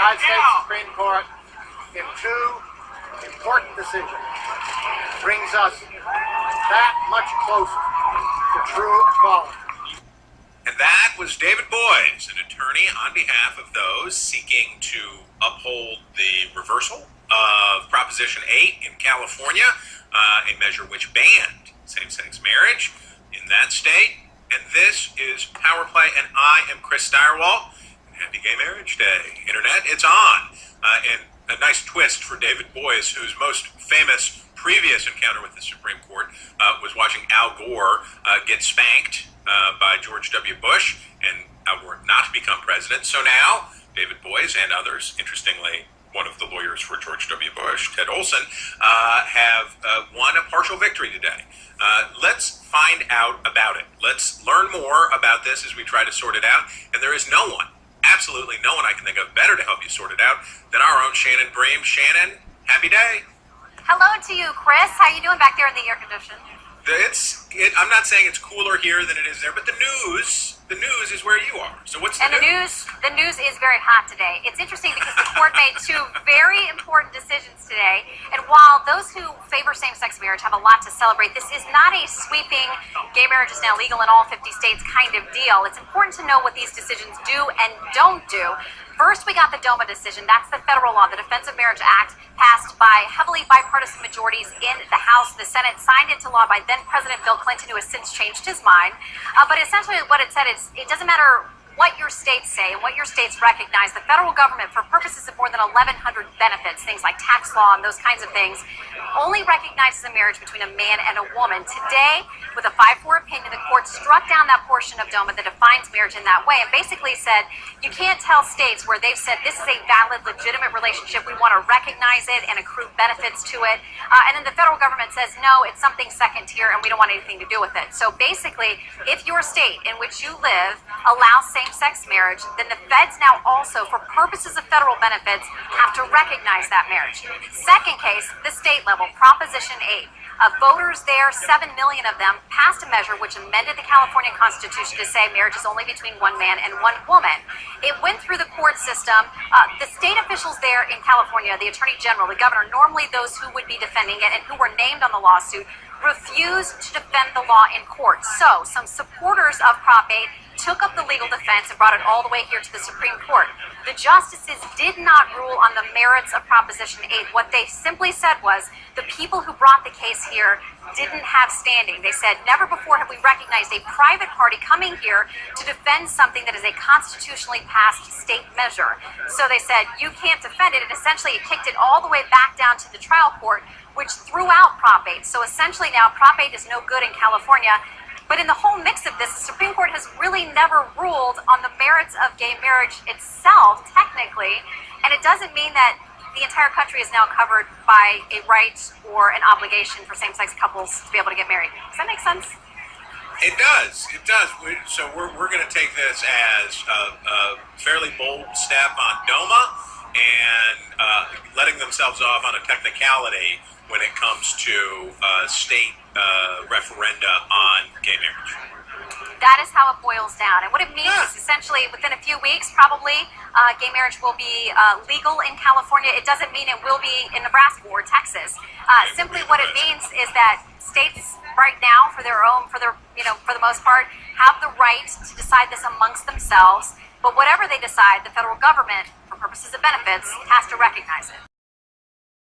United States Supreme Court in two important decisions brings us that much closer to true equality. And that was David Boies, an attorney on behalf of those seeking to uphold the reversal of Proposition 8 in California, a measure which banned same-sex marriage in that state. And this is Power Play, and I am Chris Steyerwalt. Happy Gay Marriage Day, Internet. It's on. And a nice twist for David Boies, whose most famous previous encounter with the Supreme Court was watching Al Gore get spanked by George W. Bush, and Al Gore not become president. So now, David Boies and others, interestingly, one of the lawyers for George W. Bush, Ted Olson, have won a partial victory today. Let's find out about it. Let's learn more about this as we try to sort it out. And there is no one, absolutely no one I can think of better to help you sort it out than our own Shannon Bream. Shannon, happy day. Hello to you, Chris. How you doing back there in the air condition? I'm not saying it's cooler here than it is there, but the news is where you are. So what's the news? The news is very hot today. It's interesting because the court made two very important decisions today. And while those who favor same-sex marriage have a lot to celebrate, this is not a sweeping gay marriage is now legal in all 50 states kind of deal. It's important to know what these decisions do and don't do. First, we got the DOMA decision. That's the federal law, the Defense of Marriage Act, passed by heavily bipartisan majorities in the House. The Senate signed into law by then President Bill Clinton, who has since changed his mind. But essentially what it said is it doesn't matter what your states say and what your states recognize. The federal government, for purposes of more than 1,100 benefits, things like tax law and those kinds of things, only recognizes a marriage between a man and a woman. Today, with a 5-4 opinion, the court struck down that portion of DOMA that defines marriage in that way and basically said you can't tell states where they've said this is a valid, legitimate relationship, we want to recognize it and accrue benefits to it. And then the federal government says, no, it's something second tier and we don't want anything to do with it. So basically, if your state in which you live allows same-sex marriage, then the feds now also, for purposes of federal benefits, have to recognize that marriage. Second case, the state level, Proposition 8. Voters there, 7 million of them, passed a measure which amended the California Constitution to say marriage is only between one man and one woman. It went through the court system. The state officials there in California, the Attorney General, the governor, normally those who would be defending it and who were named on the lawsuit, refused to defend the law in court. So some supporters of Prop 8 took up the legal defense and brought it all the way here to the Supreme Court. The justices did not rule on the merits of Proposition 8. What they simply said was the people who brought the case here didn't have standing. They said, never before have we recognized a private party coming here to defend something that is a constitutionally passed state measure. So they said, you can't defend it, and essentially it kicked it all the way back down to the trial court, which threw out Prop 8. So essentially now Prop 8 is no good in California. But in the whole mix of this, the Supreme Court has really never ruled on the merits of gay marriage itself, technically, and it doesn't mean that the entire country is now covered by a right or an obligation for same-sex couples to be able to get married. Does that make sense? It does. It does. So we're going to take this as a fairly bold step on DOMA and letting themselves off on a technicality when it comes to state referenda on gay marriage. That is how it boils down. And what it means is essentially within a few weeks, probably, gay marriage will be legal in California. It doesn't mean it will be in Nebraska or Texas. Simply what it means is that states right now, for the most part, have the right to decide this amongst themselves. But whatever they decide, the federal government, for purposes of benefits, has to recognize it.